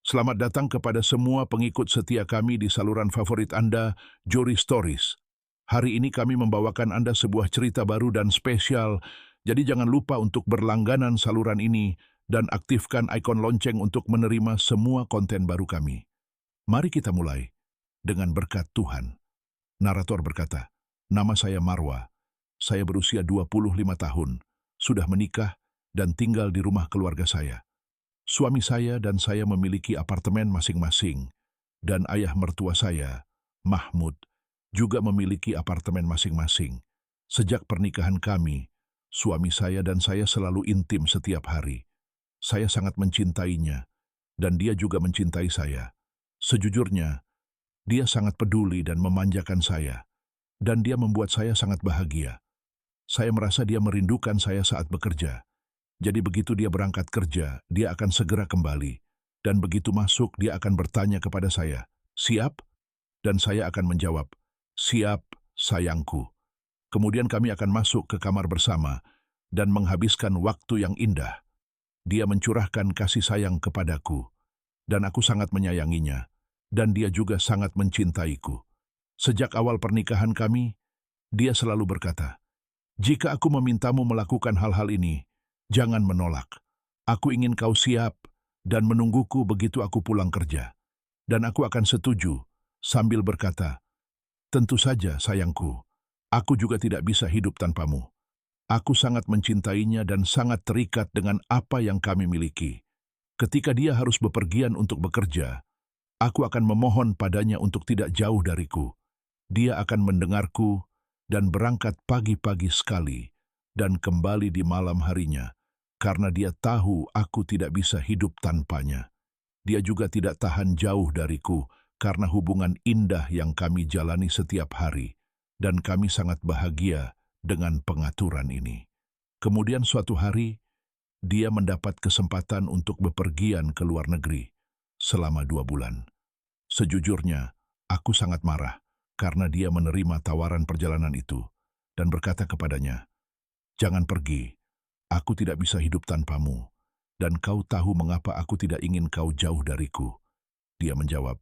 Selamat datang kepada semua pengikut setia kami di saluran favorit Anda, Jory Stories. Hari ini kami membawakan Anda sebuah cerita baru dan spesial, jadi jangan lupa untuk berlangganan saluran ini dan aktifkan ikon lonceng untuk menerima semua konten baru kami. Mari kita mulai dengan berkat Tuhan. Narator berkata, "Nama saya Marwa. Saya berusia 25 tahun, sudah menikah dan tinggal di rumah keluarga saya. Suami saya dan saya memiliki apartemen masing-masing, dan ayah mertua saya, Mahmud, juga memiliki apartemen masing-masing. Sejak pernikahan kami, suami saya dan saya selalu intim setiap hari. Saya sangat mencintainya, dan dia juga mencintai saya. Sejujurnya, dia sangat peduli dan memanjakan saya, dan dia membuat saya sangat bahagia. Saya merasa dia merindukan saya saat bekerja. Jadi begitu dia berangkat kerja, dia akan segera kembali. Dan begitu masuk, dia akan bertanya kepada saya, 'Siap?' Dan saya akan menjawab, 'Siap, sayangku.' Kemudian kami akan masuk ke kamar bersama dan menghabiskan waktu yang indah. Dia mencurahkan kasih sayang kepadaku, dan aku sangat menyayanginya, dan dia juga sangat mencintaiku. Sejak awal pernikahan kami, dia selalu berkata, 'Jika aku memintamu melakukan hal-hal ini, jangan menolak. Aku ingin kau siap dan menungguku begitu aku pulang kerja. Dan aku akan setuju,' sambil berkata, 'Tentu saja, sayangku. Aku juga tidak bisa hidup tanpamu.' Aku sangat mencintainya dan sangat terikat dengan apa yang kami miliki. Ketika dia harus bepergian untuk bekerja, aku akan memohon padanya untuk tidak jauh dariku. Dia akan mendengarku dan berangkat pagi-pagi sekali dan kembali di malam harinya, karena dia tahu aku tidak bisa hidup tanpanya. Dia juga tidak tahan jauh dariku karena hubungan indah yang kami jalani setiap hari, dan kami sangat bahagia dengan pengaturan ini." Kemudian suatu hari, dia mendapat kesempatan untuk bepergian ke luar negeri selama 2 bulan. Sejujurnya, aku sangat marah karena dia menerima tawaran perjalanan itu dan berkata kepadanya, "Jangan pergi. Aku tidak bisa hidup tanpamu, dan kau tahu mengapa aku tidak ingin kau jauh dariku." Dia menjawab,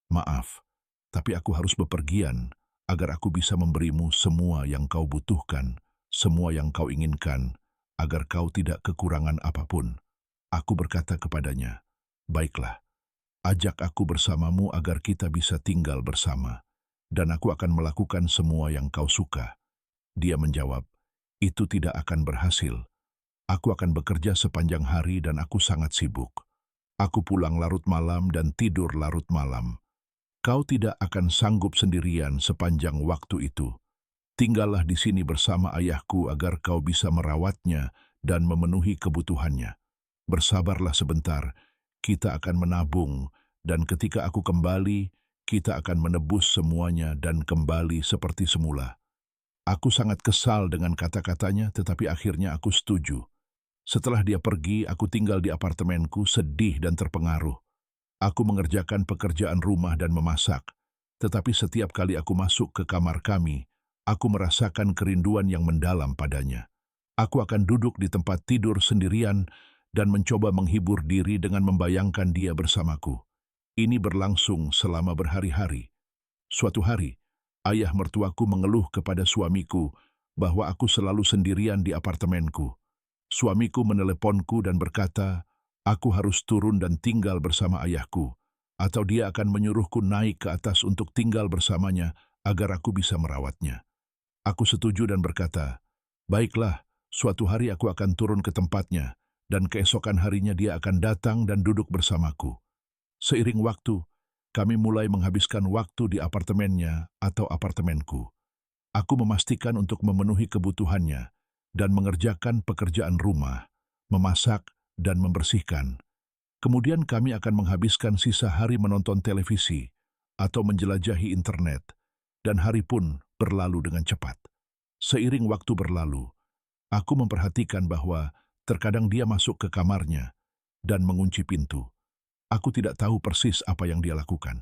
"Maaf, tapi aku harus bepergian agar aku bisa memberimu semua yang kau butuhkan, semua yang kau inginkan, agar kau tidak kekurangan apapun." Aku berkata kepadanya, "Baiklah, ajak aku bersamamu agar kita bisa tinggal bersama, dan aku akan melakukan semua yang kau suka." Dia menjawab, "Itu tidak akan berhasil. Aku akan bekerja sepanjang hari dan aku sangat sibuk. Aku pulang larut malam dan tidur larut malam. Kau tidak akan sanggup sendirian sepanjang waktu itu. Tinggallah di sini bersama ayahku agar kau bisa merawatnya dan memenuhi kebutuhannya. Bersabarlah sebentar, kita akan menabung, dan ketika aku kembali, kita akan menebus semuanya dan kembali seperti semula." Aku sangat kesal dengan kata-katanya, tetapi akhirnya aku setuju. Setelah dia pergi, aku tinggal di apartemenku sedih dan terpengaruh. Aku mengerjakan pekerjaan rumah dan memasak, tetapi setiap kali aku masuk ke kamar kami, aku merasakan kerinduan yang mendalam padanya. Aku akan duduk di tempat tidur sendirian dan mencoba menghibur diri dengan membayangkan dia bersamaku. Ini berlangsung selama berhari-hari. Suatu hari, ayah mertuaku mengeluh kepada suamiku bahwa aku selalu sendirian di apartemenku. Suamiku meneleponku dan berkata, aku harus turun dan tinggal bersama ayahku, atau dia akan menyuruhku naik ke atas untuk tinggal bersamanya agar aku bisa merawatnya. Aku setuju dan berkata, "Baiklah, suatu hari aku akan turun ke tempatnya, dan keesokan harinya dia akan datang dan duduk bersamaku." Seiring waktu, kami mulai menghabiskan waktu di apartemennya atau apartemenku. Aku memastikan untuk memenuhi kebutuhannya dan mengerjakan pekerjaan rumah, memasak, dan membersihkan. Kemudian kami akan menghabiskan sisa hari menonton televisi atau menjelajahi internet, dan hari pun berlalu dengan cepat. Seiring waktu berlalu, aku memperhatikan bahwa terkadang dia masuk ke kamarnya dan mengunci pintu. Aku tidak tahu persis apa yang dia lakukan.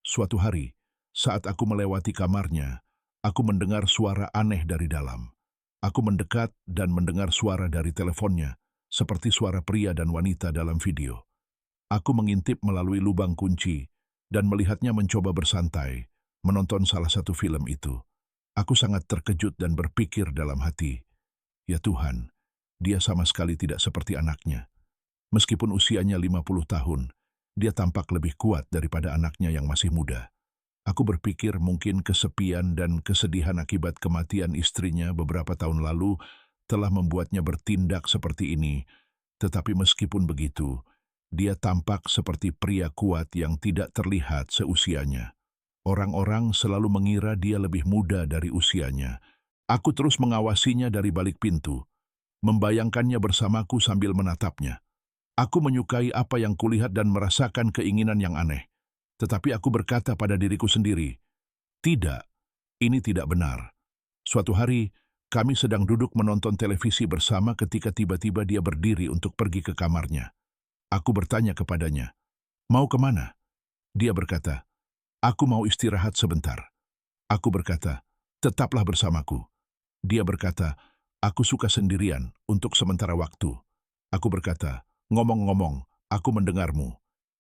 Suatu hari, saat aku melewati kamarnya, aku mendengar suara aneh dari dalam. Aku mendekat dan mendengar suara dari teleponnya, seperti suara pria dan wanita dalam video. Aku mengintip melalui lubang kunci dan melihatnya mencoba bersantai, menonton salah satu film itu. Aku sangat terkejut dan berpikir dalam hati, "Ya Tuhan, dia sama sekali tidak seperti anaknya. Meskipun usianya 50 tahun, dia tampak lebih kuat daripada anaknya yang masih muda." Aku berpikir mungkin kesepian dan kesedihan akibat kematian istrinya beberapa tahun lalu telah membuatnya bertindak seperti ini. Tetapi meskipun begitu, dia tampak seperti pria kuat yang tidak terlihat seusianya. Orang-orang selalu mengira dia lebih muda dari usianya. Aku terus mengawasinya dari balik pintu, membayangkannya bersamaku sambil menatapnya. Aku menyukai apa yang kulihat dan merasakan keinginan yang aneh. Tetapi aku berkata pada diriku sendiri, "Tidak, ini tidak benar." Suatu hari, kami sedang duduk menonton televisi bersama ketika tiba-tiba dia berdiri untuk pergi ke kamarnya. Aku bertanya kepadanya, "Mau kemana?" Dia berkata, "Aku mau istirahat sebentar." Aku berkata, "Tetaplah bersamaku." Dia berkata, "Aku suka sendirian untuk sementara waktu." Aku berkata, "Ngomong-ngomong, aku mendengarmu."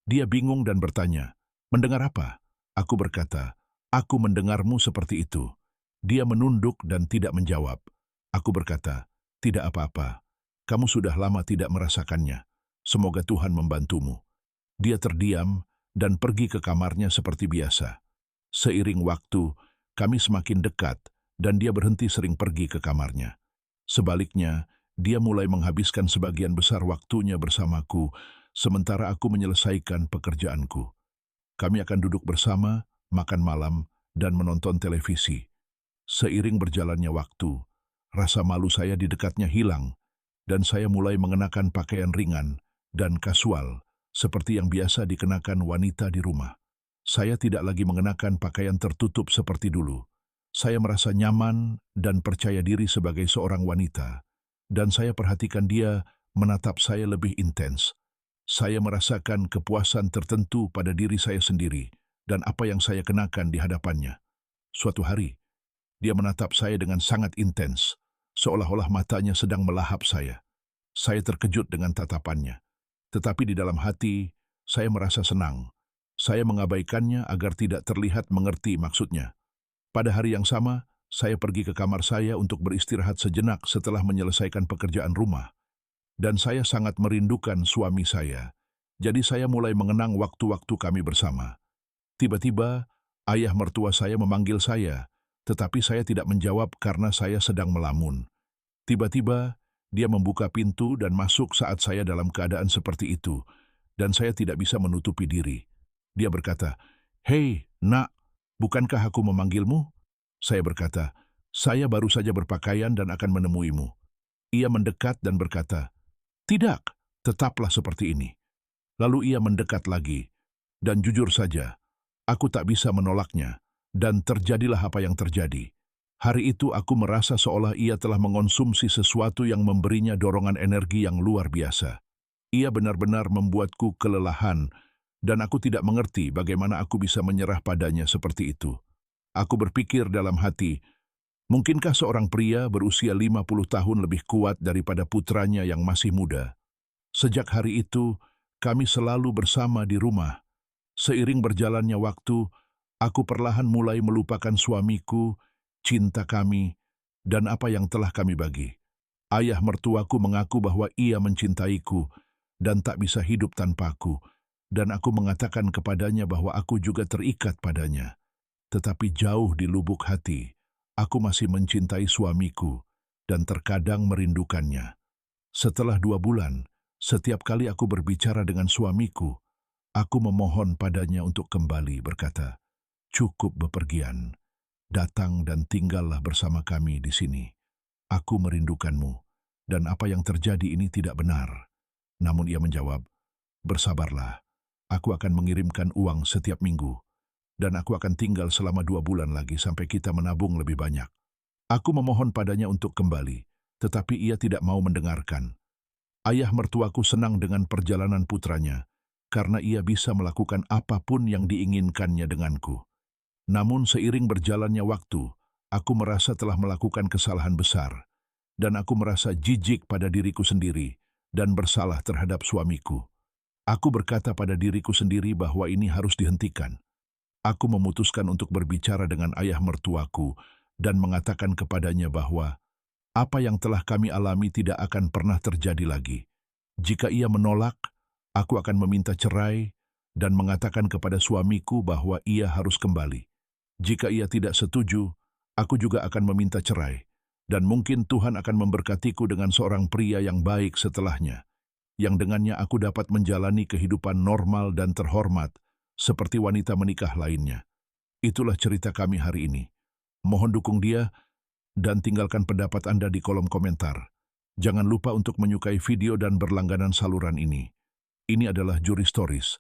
Dia bingung dan bertanya, "Mendengar apa?" Aku berkata, "Aku mendengarmu seperti itu." Dia menunduk dan tidak menjawab. Aku berkata, "Tidak apa-apa. Kamu sudah lama tidak merasakannya. Semoga Tuhan membantumu." Dia terdiam dan pergi ke kamarnya seperti biasa. Seiring waktu, kami semakin dekat dan dia berhenti sering pergi ke kamarnya. Sebaliknya, dia mulai menghabiskan sebagian besar waktunya bersamaku, sementara aku menyelesaikan pekerjaanku. Kami akan duduk bersama, makan malam, dan menonton televisi. Seiring berjalannya waktu, rasa malu saya di dekatnya hilang, dan saya mulai mengenakan pakaian ringan dan kasual, seperti yang biasa dikenakan wanita di rumah. Saya tidak lagi mengenakan pakaian tertutup seperti dulu. Saya merasa nyaman dan percaya diri sebagai seorang wanita, dan saya perhatikan dia menatap saya lebih intens. Saya merasakan kepuasan tertentu pada diri saya sendiri dan apa yang saya kenakan di hadapannya. Suatu hari, dia menatap saya dengan sangat intens, seolah-olah matanya sedang melahap saya. Saya terkejut dengan tatapannya, tetapi di dalam hati, saya merasa senang. Saya mengabaikannya agar tidak terlihat mengerti maksudnya. Pada hari yang sama, saya pergi ke kamar saya untuk beristirahat sejenak setelah menyelesaikan pekerjaan rumah. Dan saya sangat merindukan suami saya. Jadi saya mulai mengenang waktu-waktu kami bersama. Tiba-tiba, ayah mertua saya memanggil saya, tetapi saya tidak menjawab karena saya sedang melamun. Tiba-tiba, dia membuka pintu dan masuk saat saya dalam keadaan seperti itu, dan saya tidak bisa menutupi diri. Dia berkata, "Hei, nak, bukankah aku memanggilmu?" Saya berkata, "Saya baru saja berpakaian dan akan menemuimu." Ia mendekat dan berkata, "Tidak, tetaplah seperti ini." Lalu ia mendekat lagi, dan jujur saja, aku tak bisa menolaknya, dan terjadilah apa yang terjadi. Hari itu aku merasa seolah ia telah mengonsumsi sesuatu yang memberinya dorongan energi yang luar biasa. Ia benar-benar membuatku kelelahan, dan aku tidak mengerti bagaimana aku bisa menyerah padanya seperti itu. Aku berpikir dalam hati, mungkinkah seorang pria berusia 50 tahun lebih kuat daripada putranya yang masih muda? Sejak hari itu, kami selalu bersama di rumah. Seiring berjalannya waktu, aku perlahan mulai melupakan suamiku, cinta kami, dan apa yang telah kami bagi. Ayah mertuaku mengaku bahwa ia mencintaiku dan tak bisa hidup tanpaku, dan aku mengatakan kepadanya bahwa aku juga terikat padanya. Tetapi jauh di lubuk hati, aku masih mencintai suamiku dan terkadang merindukannya. Setelah 2 bulan, setiap kali aku berbicara dengan suamiku, aku memohon padanya untuk kembali berkata, "Cukup bepergian, datang dan tinggallah bersama kami di sini. Aku merindukanmu, dan apa yang terjadi ini tidak benar." Namun ia menjawab, "Bersabarlah, aku akan mengirimkan uang setiap minggu, dan aku akan tinggal selama 2 bulan lagi sampai kita menabung lebih banyak." Aku memohon padanya untuk kembali, tetapi ia tidak mau mendengarkan. Ayah mertuaku senang dengan perjalanan putranya, karena ia bisa melakukan apapun yang diinginkannya denganku. Namun seiring berjalannya waktu, aku merasa telah melakukan kesalahan besar, dan aku merasa jijik pada diriku sendiri dan bersalah terhadap suamiku. Aku berkata pada diriku sendiri bahwa ini harus dihentikan. Aku memutuskan untuk berbicara dengan ayah mertuaku dan mengatakan kepadanya bahwa apa yang telah kami alami tidak akan pernah terjadi lagi. Jika ia menolak, aku akan meminta cerai dan mengatakan kepada suamiku bahwa ia harus kembali. Jika ia tidak setuju, aku juga akan meminta cerai. Dan mungkin Tuhan akan memberkatiku dengan seorang pria yang baik setelahnya, yang dengannya aku dapat menjalani kehidupan normal dan terhormat, seperti wanita menikah lainnya. Itulah cerita kami hari ini. Mohon dukung dia dan tinggalkan pendapat Anda di kolom komentar. Jangan lupa untuk menyukai video dan berlangganan saluran ini. Ini adalah Juri Stories.